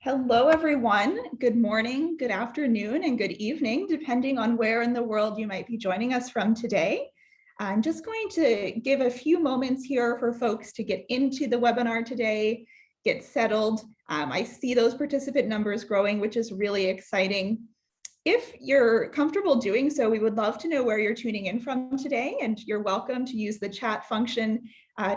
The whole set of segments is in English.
Hello, everyone. Good morning, good afternoon, and good evening, depending on where in the world you might be joining us from today. I'm just going to give a few moments here for folks to get into the webinar today, get settled. I see those participant numbers growing, which is really exciting. If you're comfortable doing so, we would love to know where you're tuning in from today, and you're welcome to use the chat function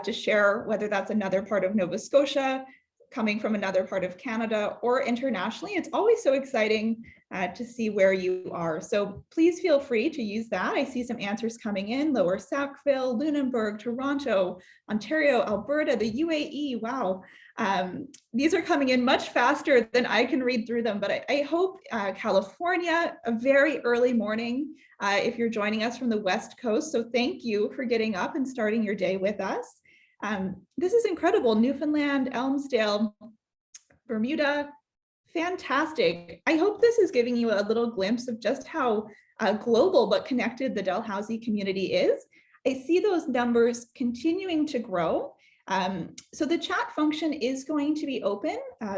to share whether that's another part of Nova Scotia, coming from another part of Canada, or internationally. It's always so exciting to see where you are. So please feel free to use that. I see some answers coming in: Lower Sackville, Lunenburg, Toronto, Ontario, Alberta, the UAE. Wow. These are coming in much faster than I can read through them, but I hope California, a very early morning if you're joining us from the West Coast. So thank you for getting up and starting your day with us. This is incredible. Newfoundland, Elmsdale, Bermuda, fantastic. I hope this is giving you a little glimpse of just how global but connected the Dalhousie community is. I see those numbers continuing to grow. So the chat function is going to be open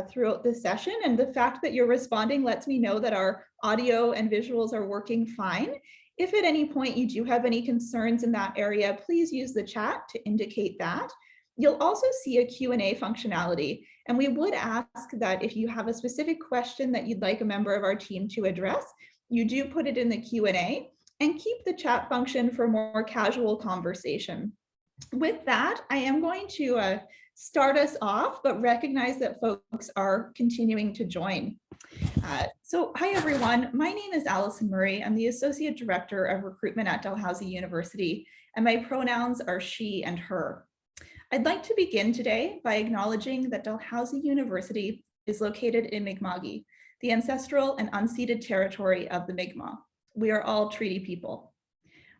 throughout the session, and the fact that you're responding lets me know that our audio and visuals are working fine. If at any point you do have any concerns in that area, please use the chat to indicate that. You'll also see a Q&A functionality, and we would ask that if you have a specific question that you'd like a member of our team to address, you do put it in the Q&A and keep the chat function for more casual conversation. With that, I am going to start us off, but recognize that folks are continuing to join. So hi, everyone. My name is Allison Murray. I'm the Associate Director of Recruitment at Dalhousie University, and my pronouns are she and her. I'd like to begin today by acknowledging that Dalhousie University is located in Mi'kma'ki, the ancestral and unceded territory of the Mi'kmaq. We are all treaty people.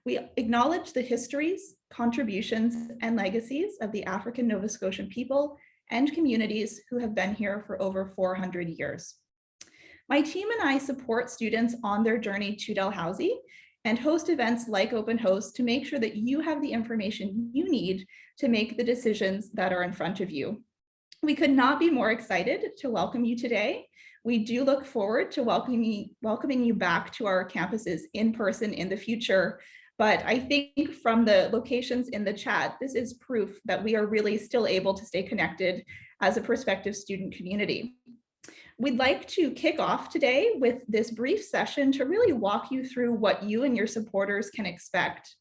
We acknowledge the histories, contributions, and legacies of the African Nova Scotian people and communities who have been here for over 400 years. My team and I support students on their journey to Dalhousie and host events like Open Host to make sure that you have the information you need to make the decisions that are in front of you. We could not be more excited to welcome you today. We do look forward to welcoming you back to our campuses in person in the future. But I think from the locations in the chat, this is proof that we are really still able to stay connected as a prospective student community. We'd like to kick off today with this brief session to really walk you through what you and your supporters can expect.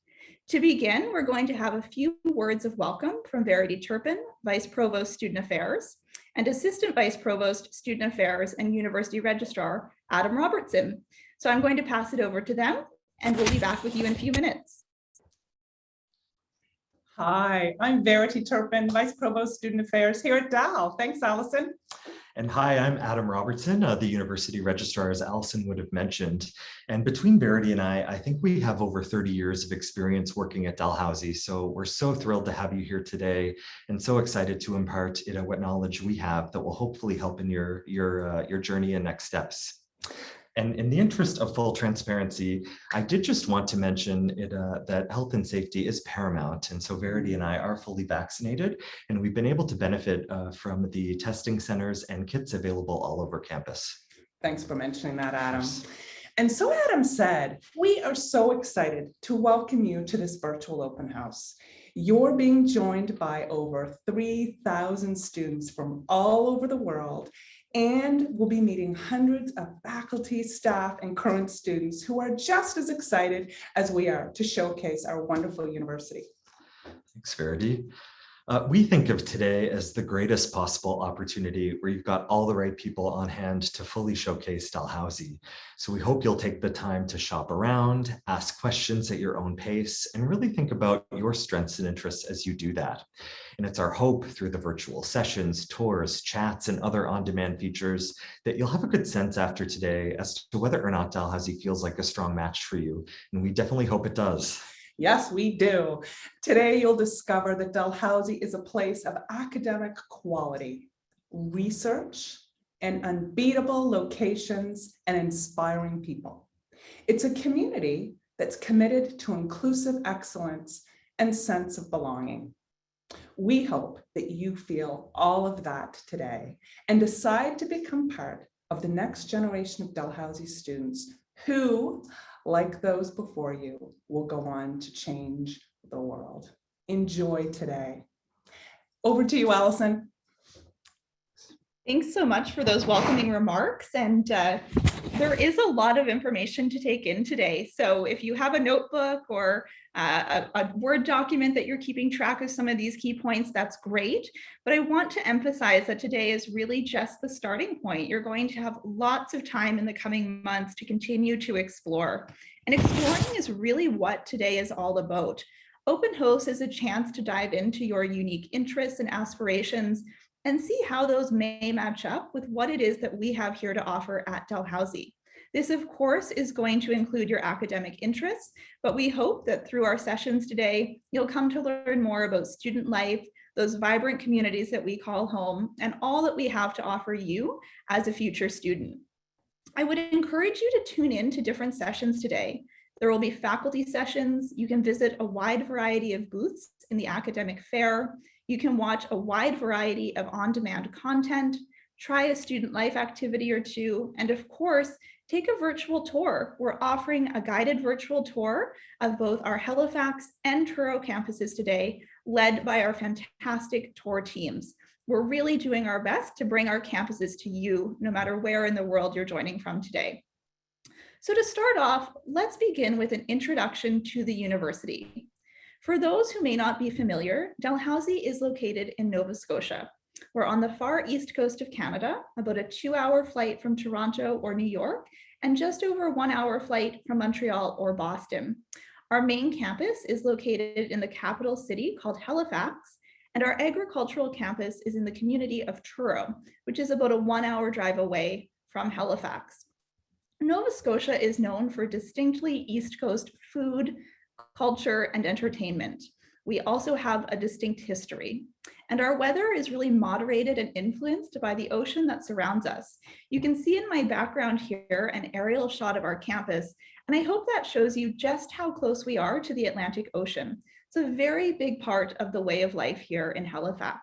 To begin, we're going to have a few words of welcome from Verity Turpin, Vice Provost Student Affairs, and Assistant Vice Provost Student Affairs and University Registrar, Adam Robertson. So I'm going to pass it over to them, and we'll be back with you in a few minutes. Hi, I'm Verity Turpin, Vice Provost Student Affairs here at Dal. Thanks, Allison. And hi, I'm Adam Robertson, the University Registrar, as Allison would have mentioned. And between Verity and I think we have over 30 years of experience working at Dalhousie. So we're so thrilled to have you here today and so excited to impart what knowledge we have that will hopefully help in your journey and next steps. And in the interest of full transparency, I did just want to mention that health and safety is paramount. And so Verity and I are fully vaccinated, and we've been able to benefit from the testing centers and kits available all over campus. Thanks for mentioning that, Adam. And so Adam said, we are so excited to welcome you to this virtual open house. You're being joined by over 3,000 students from all over the world, and we'll be meeting hundreds of faculty, staff, and current students who are just as excited as we are to showcase our wonderful university. Thanks, Verity. We think of today as the greatest possible opportunity where you've got all the right people on hand to fully showcase Dalhousie. So we hope you'll take the time to shop around, ask questions at your own pace, and really think about your strengths and interests as you do that. And it's our hope through the virtual sessions, tours, chats, and other on-demand features that you'll have a good sense after today as to whether or not Dalhousie feels like a strong match for you. And we definitely hope it does. Yes, we do. Today, you'll discover that Dalhousie is a place of academic quality, research, and unbeatable locations and inspiring people. It's a community that's committed to inclusive excellence and sense of belonging. We hope that you feel all of that today and decide to become part of the next generation of Dalhousie students who, like those before you, will go on to change the world. Enjoy today. Over to you, Allison. Thanks so much for those welcoming remarks. And there is a lot of information to take in today. So if you have a notebook or a Word document that you're keeping track of some of these key points, that's great. But I want to emphasize that today is really just the starting point. You're going to have lots of time in the coming months to continue to explore. And exploring is really what today is all about. Open House is a chance to dive into your unique interests and aspirations and see how those may match up with what it is that we have here to offer at Dalhousie. This, of course, is going to include your academic interests, but we hope that through our sessions today, you'll come to learn more about student life, those vibrant communities that we call home, and all that we have to offer you as a future student. I would encourage you to tune in to different sessions today. There will be faculty sessions. You can visit a wide variety of booths in the academic fair. You can watch a wide variety of on-demand content, try a student life activity or two, and of course, take a virtual tour. We're offering a guided virtual tour of both our Halifax and Truro campuses today, led by our fantastic tour teams. We're really doing our best to bring our campuses to you, no matter where in the world you're joining from today. So to start off, let's begin with an introduction to the university. For those who may not be familiar, Dalhousie is located in Nova Scotia. We're on the far east coast of Canada, about a 2-hour flight from Toronto or New York, and just over a 1-hour flight from Montreal or Boston. Our main campus is located in the capital city called Halifax, and our agricultural campus is in the community of Truro, which is about a 1-hour drive away from Halifax. Nova Scotia is known for distinctly East Coast food, culture, and entertainment. We also have a distinct history. And our weather is really moderated and influenced by the ocean that surrounds us. You can see in my background here an aerial shot of our campus, and I hope that shows you just how close we are to the Atlantic Ocean. It's a very big part of the way of life here in Halifax.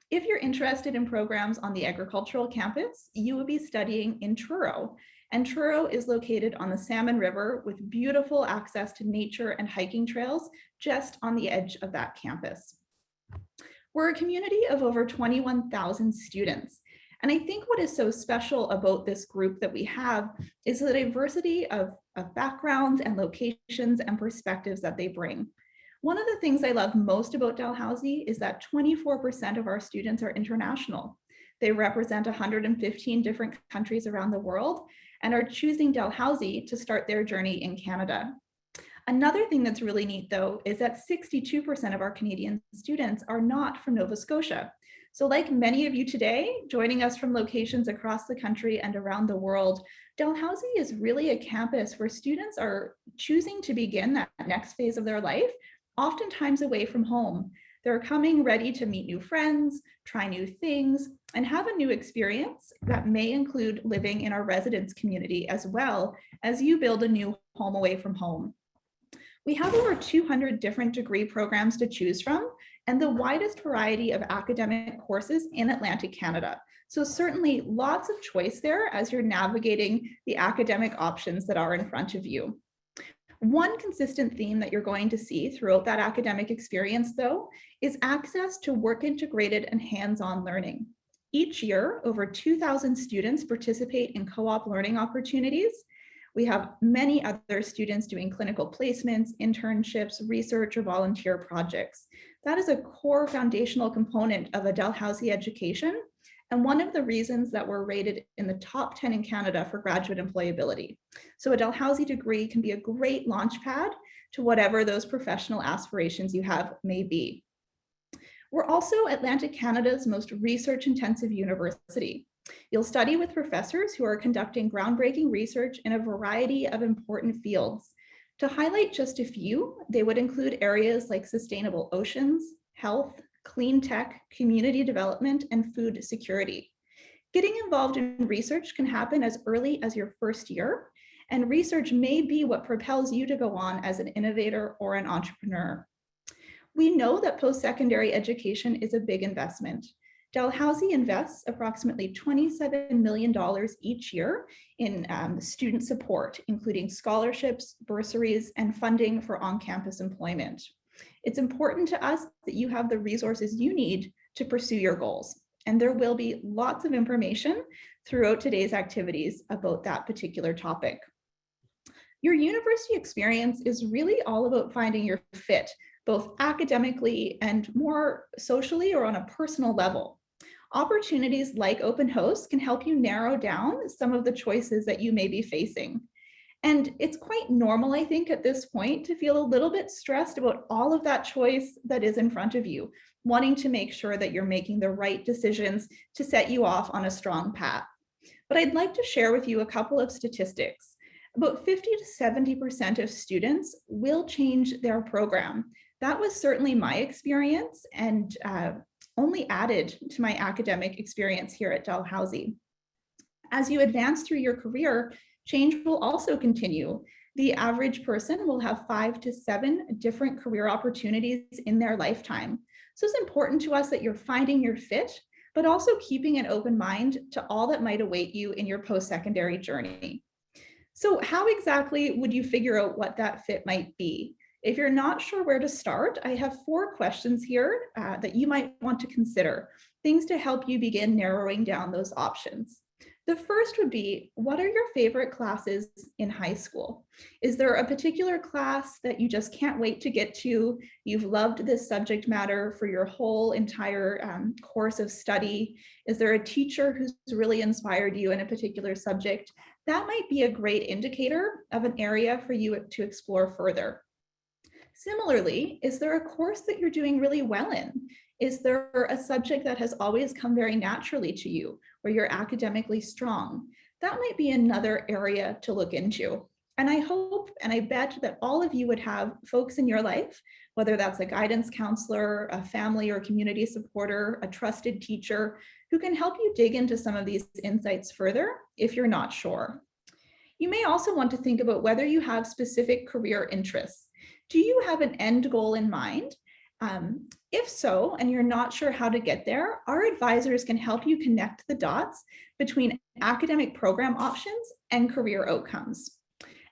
If you're interested in programs on the agricultural campus, you will be studying in Truro. And Truro is located on the Salmon River with beautiful access to nature and hiking trails just on the edge of that campus. We're a community of over 21,000 students. And I think what is so special about this group that we have is the diversity of backgrounds and locations and perspectives that they bring. One of the things I love most about Dalhousie is that 24% of our students are international. They represent 115 different countries around the world and are choosing Dalhousie to start their journey in Canada. Another thing that's really neat, though, is that 62% of our Canadian students are not from Nova Scotia. So like many of you today, joining us from locations across the country and around the world, Dalhousie is really a campus where students are choosing to begin that next phase of their life, oftentimes away from home. They're coming ready to meet new friends, try new things, and have a new experience that may include living in our residence community as well as you build a new home away from home. We have over 200 different degree programs to choose from and the widest variety of academic courses in Atlantic Canada. So certainly lots of choice there as you're navigating the academic options that are in front of you. One consistent theme that you're going to see throughout that academic experience, though, is access to work-integrated and hands-on learning. Each year, over 2,000 students participate in co-op learning opportunities. We have many other students doing clinical placements, internships, research, or volunteer projects. That is a core foundational component of a Dalhousie education, and one of the reasons that we're rated in the top 10 in Canada for graduate employability. So a Dalhousie degree can be a great launch pad to whatever those professional aspirations you have may be. We're also Atlantic Canada's most research-intensive university. You'll study with professors who are conducting groundbreaking research in a variety of important fields. To highlight just a few, they would include areas like sustainable oceans, health, clean tech, community development, and food security. Getting involved in research can happen as early as your first year, and research may be what propels you to go on as an innovator or an entrepreneur. We know that post-secondary education is a big investment. Dalhousie invests approximately $27 million each year in student support, including scholarships, bursaries, and funding for on-campus employment. It's important to us that you have the resources you need to pursue your goals. And there will be lots of information throughout today's activities about that particular topic. Your university experience is really all about finding your fit, both academically and more socially or on a personal level. Opportunities like Open House can help you narrow down some of the choices that you may be facing. And it's quite normal, I think, at this point to feel a little bit stressed about all of that choice that is in front of you, wanting to make sure that you're making the right decisions to set you off on a strong path. But I'd like to share with you a couple of statistics. About 50 to 70% of students will change their program. That was certainly my experience and only added to my academic experience here at Dalhousie. As you advance through your career, change will also continue. The average person will have 5 to 7 different career opportunities in their lifetime. So it's important to us that you're finding your fit, but also keeping an open mind to all that might await you in your post-secondary journey. So how exactly would you figure out what that fit might be? If you're not sure where to start, I have 4 questions here that you might want to consider, things to help you begin narrowing down those options. The first would be, what are your favorite classes in high school? Is there a particular class that you just can't wait to get to? You've loved this subject matter for your whole entire course of study. Is there a teacher who's really inspired you in a particular subject? That might be a great indicator of an area for you to explore further. Similarly, is there a course that you're doing really well in? Is there a subject that has always come very naturally to you, where you're academically strong? That might be another area to look into. And I hope and I bet that all of you would have folks in your life, whether that's a guidance counselor, a family or community supporter, a trusted teacher, who can help you dig into some of these insights further if you're not sure. You may also want to think about whether you have specific career interests. Do you have an end goal in mind? If so, and you're not sure how to get there, our advisors can help you connect the dots between academic program options and career outcomes.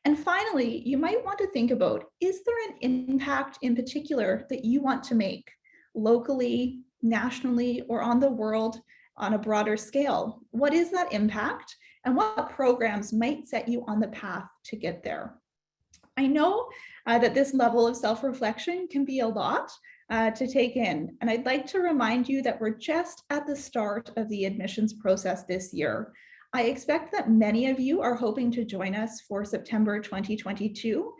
And finally, you might want to think about, is there an impact in particular that you want to make locally, nationally, or on the world on a broader scale? What is that impact, and what programs might set you on the path to get there? I know that this level of self-reflection can be a lot to take in. And I'd like to remind you that we're just at the start of the admissions process this year. I expect that many of you are hoping to join us for September 2022.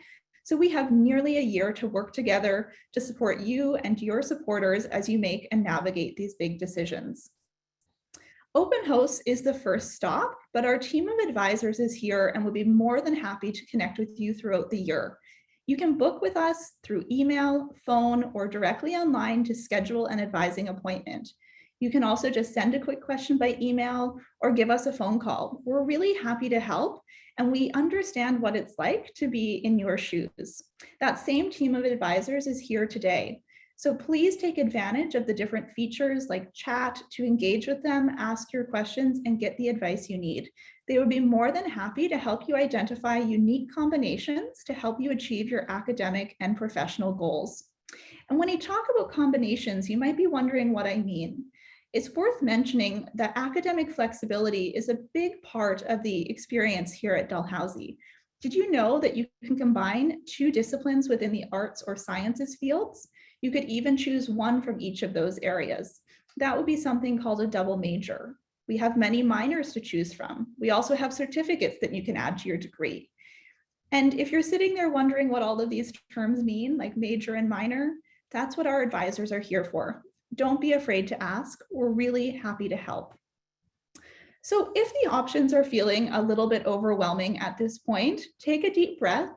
So we have nearly a year to work together to support you and your supporters as you make and navigate these big decisions. Open House is the first stop, but our team of advisors is here and will be more than happy to connect with you throughout the year. You can book with us through email, phone, or directly online to schedule an advising appointment. You can also just send a quick question by email or give us a phone call. We're really happy to help, and we understand what it's like to be in your shoes. That same team of advisors is here today. So please take advantage of the different features like chat to engage with them, ask your questions, and get the advice you need. They would be more than happy to help you identify unique combinations to help you achieve your academic and professional goals. And when I talk about combinations, you might be wondering what I mean. It's worth mentioning that academic flexibility is a big part of the experience here at Dalhousie. Did you know that you can combine 2 disciplines within the arts or sciences fields? You could even choose one from each of those areas. That would be something called a double major. We have many minors to choose from. We also have certificates that you can add to your degree. And if you're sitting there wondering what all of these terms mean, like major and minor, that's what our advisors are here for. Don't be afraid to ask. We're really happy to help. So if the options are feeling a little bit overwhelming at this point, take a deep breath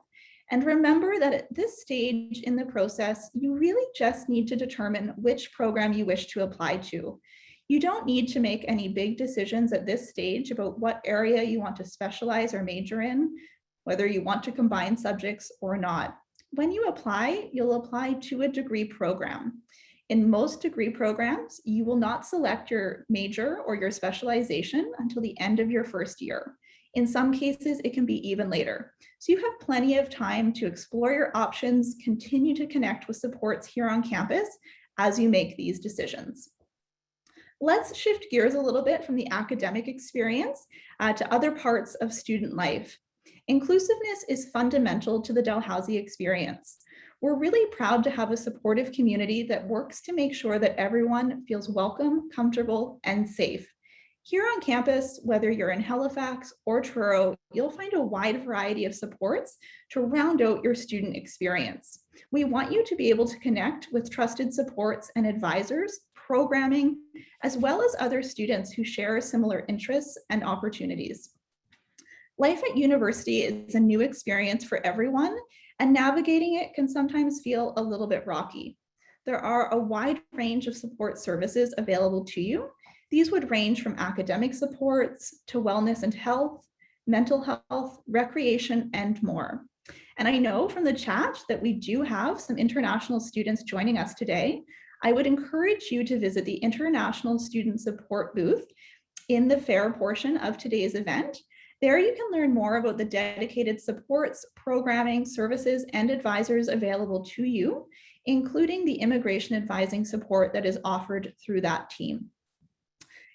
and remember that at this stage in the process, you really just need to determine which program you wish to apply to. You don't need to make any big decisions at this stage about what area you want to specialize or major in, whether you want to combine subjects or not. when you apply, you'll apply to a degree program. In most degree programs, you will not select your major or your specialization until the end of your first year. In some cases, it can be even later. So you have plenty of time to explore your options, continue to connect with supports here on campus as you make these decisions. Let's shift gears a little bit from the academic experience to other parts of student life. Inclusiveness is fundamental to the Dalhousie experience. We're really proud to have a supportive community that works to make sure that everyone feels welcome, comfortable, and safe. Here on campus, whether you're in Halifax or Truro, you'll find a wide variety of supports to round out your student experience. We want you to be able to connect with trusted supports and advisors, programming, as well as other students who share similar interests and opportunities. Life at university is a new experience for everyone, and navigating it can sometimes feel a little bit rocky. There are a wide range of support services available to you. These would range from academic supports to wellness and health, mental health, recreation, and more. And I know from the chat that we do have some international students joining us today. I would encourage you to visit the International Student Support booth in the fair portion of today's event. There you can learn more about the dedicated supports, programming, services, and advisors available to you, including the immigration advising support that is offered through that team.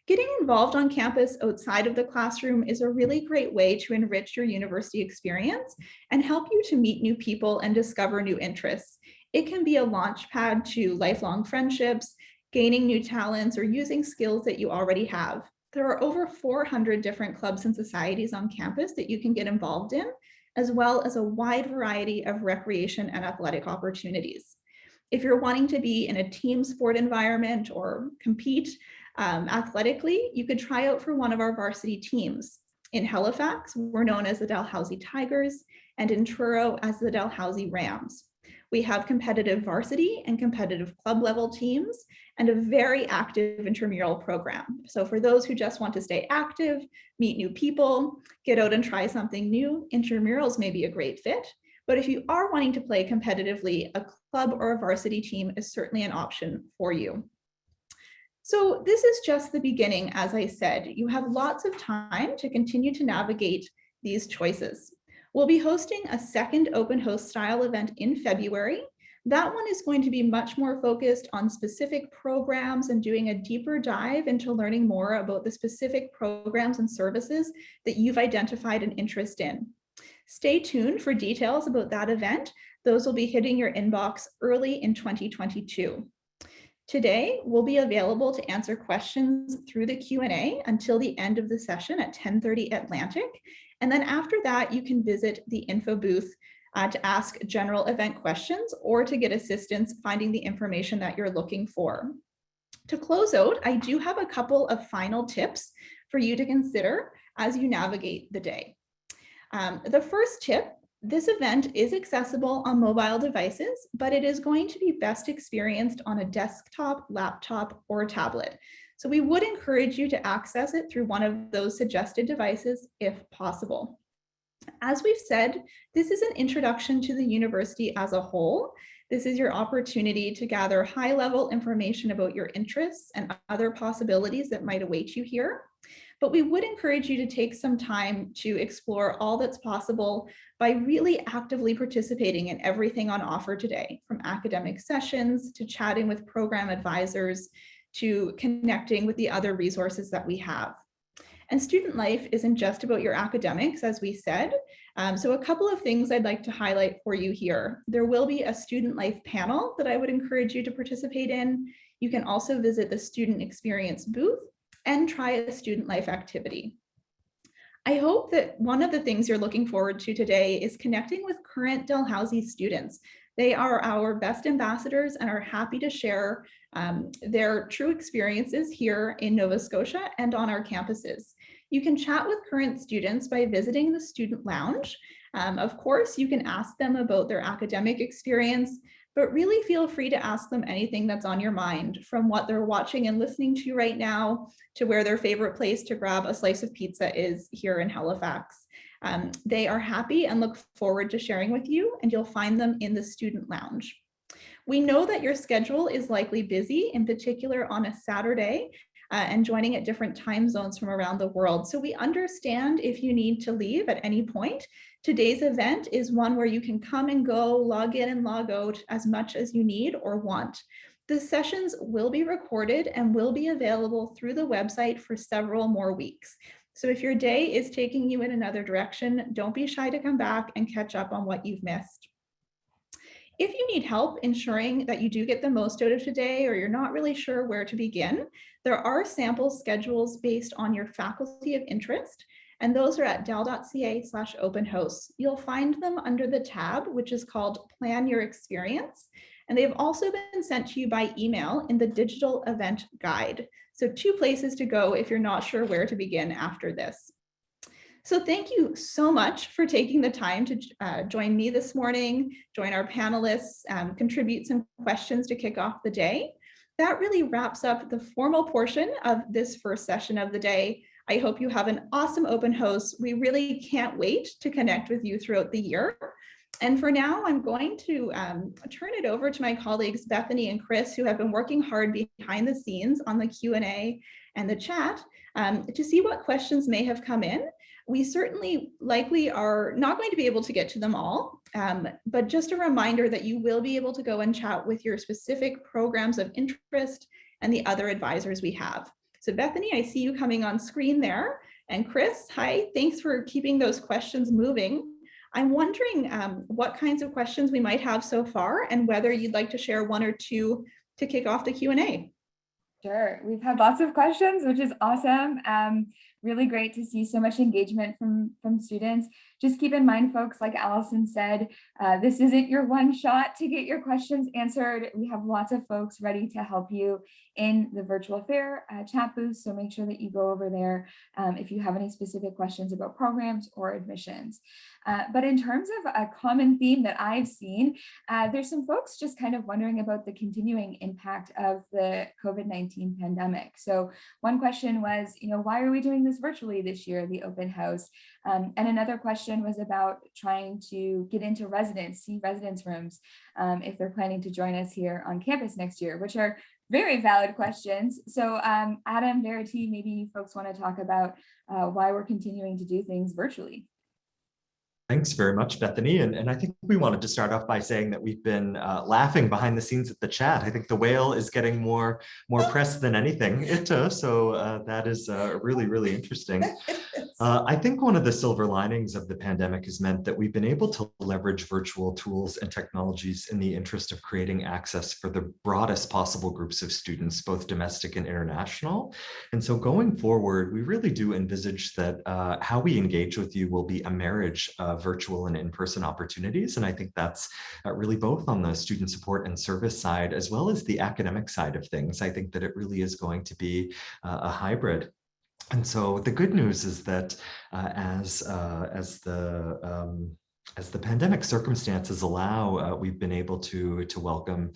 Getting involved on campus outside of the classroom is a really great way to enrich your university experience and help you to meet new people and discover new interests. It can be a launch pad to lifelong friendships, gaining new talents, or using skills that you already have. There are over 400 different clubs and societies on campus that you can get involved in, as well as a wide variety of recreation and athletic opportunities. If you're wanting to be in a team sport environment or compete athletically, you could try out for one of our varsity teams. In Halifax, we're known as the Dalhousie Tigers, and in Truro as the Dalhousie Rams. We have competitive varsity and competitive club level teams and a very active intramural program. So for those who just want to stay active, meet new people, get out and try something new, intramurals may be a great fit. But if you are wanting to play competitively, a club or a varsity team is certainly an option for you. So this is just the beginning, as I said. You have lots of time to continue to navigate these choices. We'll be hosting a second open house style event in February. That one is going to be much more focused on specific programs and doing a deeper dive into learning more about the specific programs and services that you've identified an interest in. Stay tuned for details about that event. Those will be hitting your inbox early in 2022. Today, we'll be available to answer questions through the Q&A until the end of the session at 10:30 Atlantic. And then after that, you can visit the info booth to ask general event questions or to get assistance finding the information that you're looking for. To close out, I do have a couple of final tips for you to consider as you navigate the day. The first tip, this event is accessible on mobile devices, but it is going to be best experienced on a desktop, laptop, or tablet. So we would encourage you to access it through one of those suggested devices if possible. As we've said, this is an introduction to the university as a whole. This is your opportunity to gather high-level information about your interests and other possibilities that might await you here. But we would encourage you to take some time to explore all that's possible by really actively participating in everything on offer today, from academic sessions to chatting with program advisors to connecting with the other resources that we have. And student life isn't just about your academics, as we said. So a couple of things I'd like to highlight for you here. There will be a student life panel that I would encourage you to participate in. You can also visit the student experience booth and try a student life activity. I hope that one of the things you're looking forward to today is connecting with current Dalhousie students. They are our best ambassadors and are happy to share their true experiences here in Nova Scotia and on our campuses. You can chat with current students by visiting the student lounge. Of course, you can ask them about their academic experience, but really feel free to ask them anything that's on your mind, from what they're watching and listening to right now to where their favorite place to grab a slice of pizza is here in Halifax. They are happy and look forward to sharing with you, and you'll find them in the student lounge. We know that your schedule is likely busy, in particular on a Saturday, and joining at different time zones from around the world. So we understand if you need to leave at any point. Today's event is one where you can come and go, log in and log out as much as you need or want. The sessions will be recorded and will be available through the website for several more weeks. So if your day is taking you in another direction, don't be shy to come back and catch up on what you've missed. If you need help ensuring that you do get the most out of today, or you're not really sure where to begin, there are sample schedules based on your faculty of interest, and those are at dal.ca/open house. You'll find them under the tab, which is called Plan Your Experience, and they've also been sent to you by email in the digital event guide. So 2 places to go if you're not sure where to begin after this. So thank you so much for taking the time to join me this morning, join our panelists, contribute some questions to kick off the day. That really wraps up the formal portion of this first session of the day. I hope you have an awesome open house. We really can't wait to connect with you throughout the year. And for now, I'm going to turn it over to my colleagues, Bethany and Chris, who have been working hard behind the scenes on the Q&A and the chat to see what questions may have come in. We certainly likely are not going to be able to get to them all, but just a reminder that you will be able to go and chat with your specific programs of interest and the other advisors we have. So Bethany, I see you coming on screen there. And Chris, hi, thanks for keeping those questions moving. I'm wondering what kinds of questions we might have so far and whether you'd like to share 1 or 2 to kick off the Q&A. Sure, we've had lots of questions, which is awesome. Really great to see so much engagement from students. Just keep in mind, folks, like Allison said, this isn't your one shot to get your questions answered. We have lots of folks ready to help you in the virtual fair chat booth. So make sure that you go over there if you have any specific questions about programs or admissions. But in terms of a common theme that I've seen, there's some folks just kind of wondering about the continuing impact of the COVID-19 pandemic. So one question was, why are we doing this virtually this year, the open house? And another question was about trying to get into see residence rooms if they're planning to join us here on campus next year, which are very valid questions. So Adam, Verity, maybe you folks want to talk about why we're continuing to do things virtually. Thanks very much, Bethany. And I think we wanted to start off by saying that we've been laughing behind the scenes at the chat. I think the whale is getting more press than anything. So that is really, really interesting. I think one of the silver linings of the pandemic has meant that we've been able to leverage virtual tools and technologies in the interest of creating access for the broadest possible groups of students, both domestic and international. And so going forward, we really do envisage that how we engage with you will be a marriage of virtual and in-person opportunities. And I think that's really both on the student support and service side, as well as the academic side of things. I think that it really is going to be a hybrid. And so the good news is that as the pandemic circumstances allow, we've been able to welcome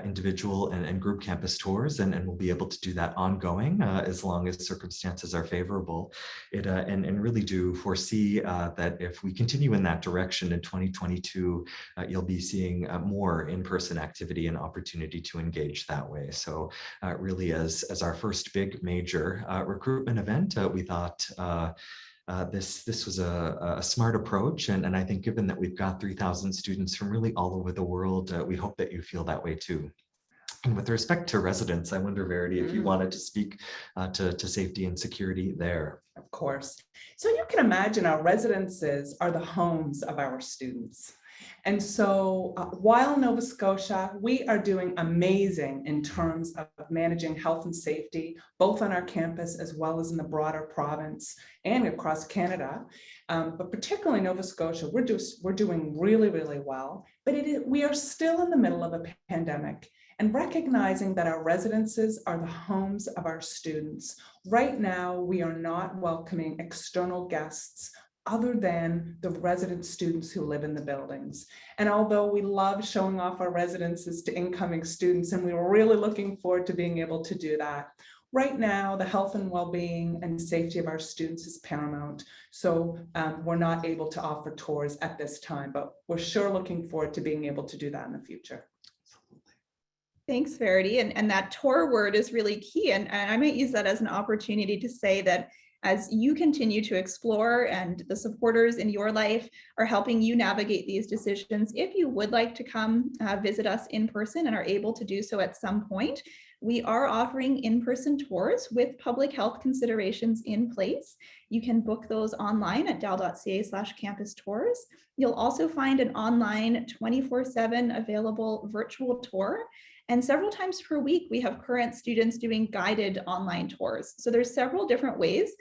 individual and group campus tours, and we'll be able to do that ongoing as long as circumstances are favorable. And really do foresee that if we continue in that direction in 2022, you'll be seeing more in-person activity and opportunity to engage that way. So really, as our first big major recruitment event, we thought this was a smart approach, and I think given that we've got 3,000 students from really all over the world, we hope that you feel that way too. And with respect to residents, I wonder, Verity, if you wanted to speak to safety and security there. Of course. So you can imagine our residences are the homes of our students. And so while Nova Scotia, we are doing amazing in terms of managing health and safety, both on our campus as well as in the broader province and across Canada. But particularly Nova Scotia, we're doing really, really well. But we are still in the middle of a pandemic, and recognizing that our residences are the homes of our students. Right now, we are not welcoming external guests other than the resident students who live in the buildings. And although we love showing off our residences to incoming students, and we were really looking forward to being able to do that, right now, the health and well-being and safety of our students is paramount. So we're not able to offer tours at this time, but we're sure looking forward to being able to do that in the future. Thanks, Verity. And that tour word is really key. And I might use that as an opportunity to say that as you continue to explore and the supporters in your life are helping you navigate these decisions, if you would like to come visit us in person and are able to do so at some point, we are offering in-person tours with public health considerations in place. You can book those online at dal.ca/campus tours. You'll also find an online 24/7 available virtual tour. And several times per week, we have current students doing guided online tours. So there's several different ways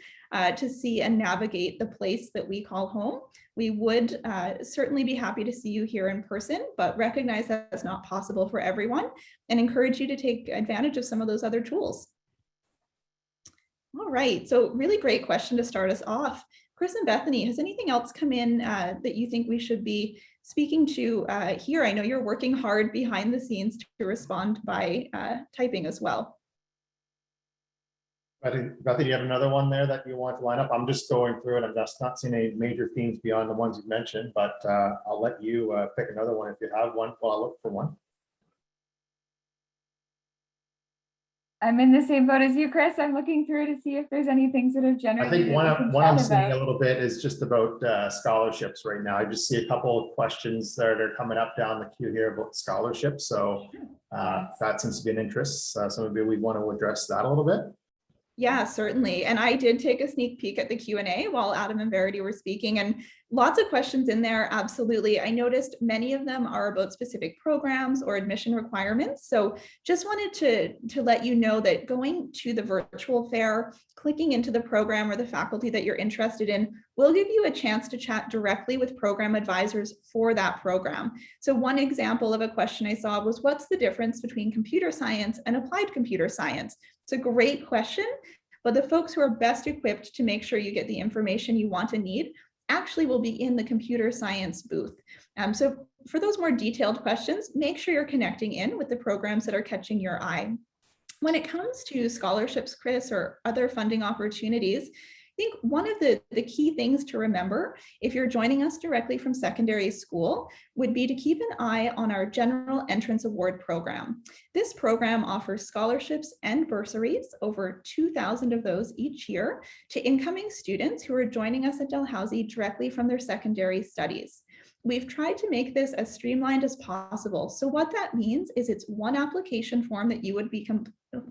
to see and navigate the place that we call home. We would certainly be happy to see you here in person, but recognize that that's not possible for everyone and encourage you to take advantage of some of those other tools. All right, so really great question to start us off. Chris and Bethany, has anything else come in that you think we should be speaking to here? I know you're working hard behind the scenes to respond by typing as well. Bethany, you have another one there that you want to line up? I'm just going through it. I'm just not seeing any major themes beyond the ones you've mentioned, but I'll let you pick another one if you have one while I look for one. I'm in the same boat as you, Chris. I'm looking through to see if there's any things that have generated. I think one I'm seeing a little bit is just about scholarships right now. I just see a couple of questions that are coming up down the queue here about scholarships. So that seems to be an interest. So maybe we want to address that a little bit. Yeah, certainly. And I did take a sneak peek at the Q&A while Adam and Verity were speaking, and lots of questions in there. Absolutely. I noticed many of them are about specific programs or admission requirements. So just wanted to let you know that going to the virtual fair, clicking into the program or the faculty that you're interested in will give you a chance to chat directly with program advisors for that program. So one example of a question I saw was, what's the difference between computer science and applied computer science? It's a great question, but the folks who are best equipped to make sure you get the information you want and need actually will be in the computer science booth. So for those more detailed questions, make sure you're connecting in with the programs that are catching your eye. When it comes to scholarships, Chris, or other funding opportunities, I think one of the key things to remember if you're joining us directly from secondary school would be to keep an eye on our General Entrance Award program. This program offers scholarships and bursaries, over 2,000 of those each year, to incoming students who are joining us at Dalhousie directly from their secondary studies. We've tried to make this as streamlined as possible. So what that means is it's one application form that you would be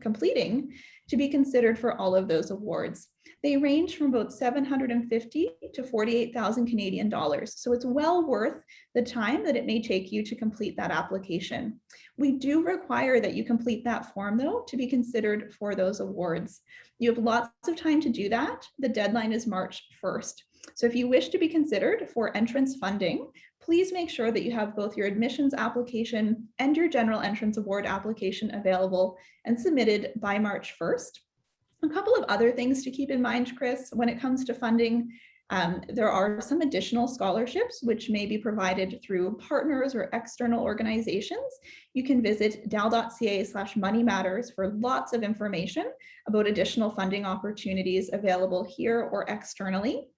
completing to be considered for all of those awards. They range from about $750 to $48,000 Canadian dollars. So it's well worth the time that it may take you to complete that application. We do require that you complete that form though to be considered for those awards. You have lots of time to do that. The deadline is March 1st. So if you wish to be considered for entrance funding, please make sure that you have both your admissions application and your General Entrance Award application available and submitted by March 1st. A couple of other things to keep in mind, Chris, when it comes to funding, there are some additional scholarships which may be provided through partners or external organizations. You can visit dal.ca/money matters for lots of information about additional funding opportunities available here or externally.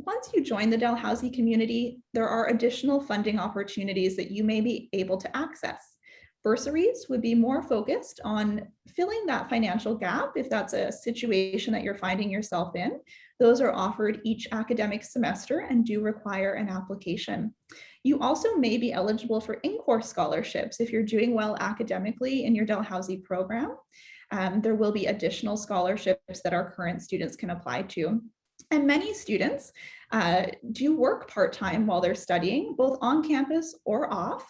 Once you join the Dalhousie community, there are additional funding opportunities that you may be able to access. Bursaries would be more focused on filling that financial gap if that's a situation that you're finding yourself in. Those are offered each academic semester and do require an application. You also may be eligible for in-course scholarships if you're doing well academically in your Dalhousie program. There will be additional scholarships that our current students can apply to. And many students do work part-time while they're studying, both on campus or off.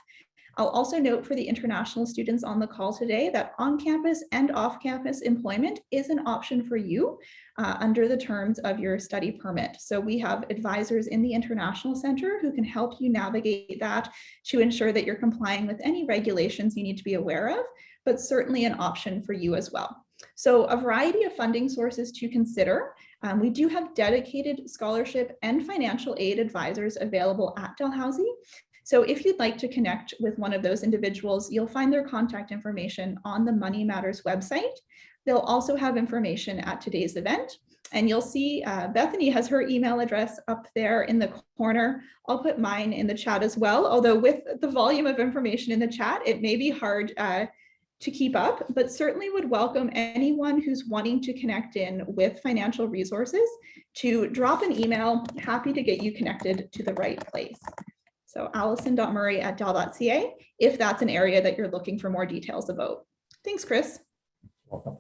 I'll also note for the international students on the call today that on-campus and off-campus employment is an option for you under the terms of your study permit. So we have advisors in the International Center who can help you navigate that to ensure that you're complying with any regulations you need to be aware of, but certainly an option for you as well. So a variety of funding sources to consider. We do have dedicated scholarship and financial aid advisors available at Dalhousie. So if you'd like to connect with one of those individuals, you'll find their contact information on the Money Matters website. They'll also have information at today's event. And you'll see Bethany has her email address up there in the corner. I'll put mine in the chat as well, although with the volume of information in the chat, it may be hard to keep up, but certainly would welcome anyone who's wanting to connect in with financial resources to drop an email. Happy to get you connected to the right place. So allison.murray@dal.ca if that's an area that you're looking for more details about. Thanks, Chris. Welcome.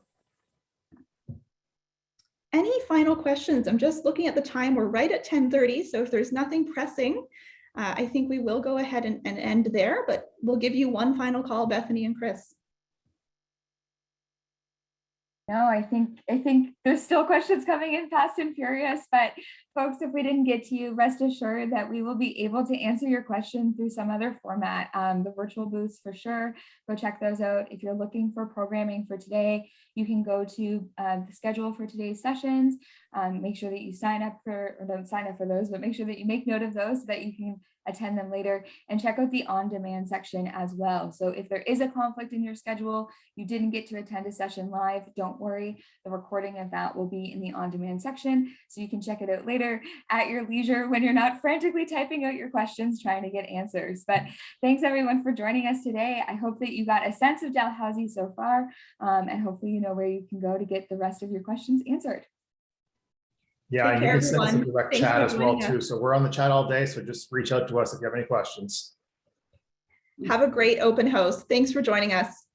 Any final questions? I'm just looking at the time. We're right at 10:30. So if there's nothing pressing, I think we will go ahead and end there, but we'll give you one final call, Bethany and Chris. No, I think there's still questions coming in fast and furious, but folks, if we didn't get to you, rest assured that we will be able to answer your question through some other format. The virtual booths for sure, go check those out. If you're looking for programming for today, you can go to the schedule for today's sessions. Make sure that you sign up for, or don't sign up for those, but make sure that you make note of those so that you can attend them later, and check out the on-demand section as well. So if there is a conflict in your schedule, you didn't get to attend a session live, don't worry. The recording of that will be in the on-demand section, so you can check it out later at your leisure when you're not frantically typing out your questions trying to get answers. But thanks everyone for joining us today. I hope that you got a sense of Dalhousie so far, and hopefully you know where you can go to get the rest of your questions answered. Yeah, Take and you care, can send us a everyone. direct Thanks chat for as well joining too. us. So we're on the chat all day. So just reach out to us if you have any questions. Have a great open house. Thanks for joining us.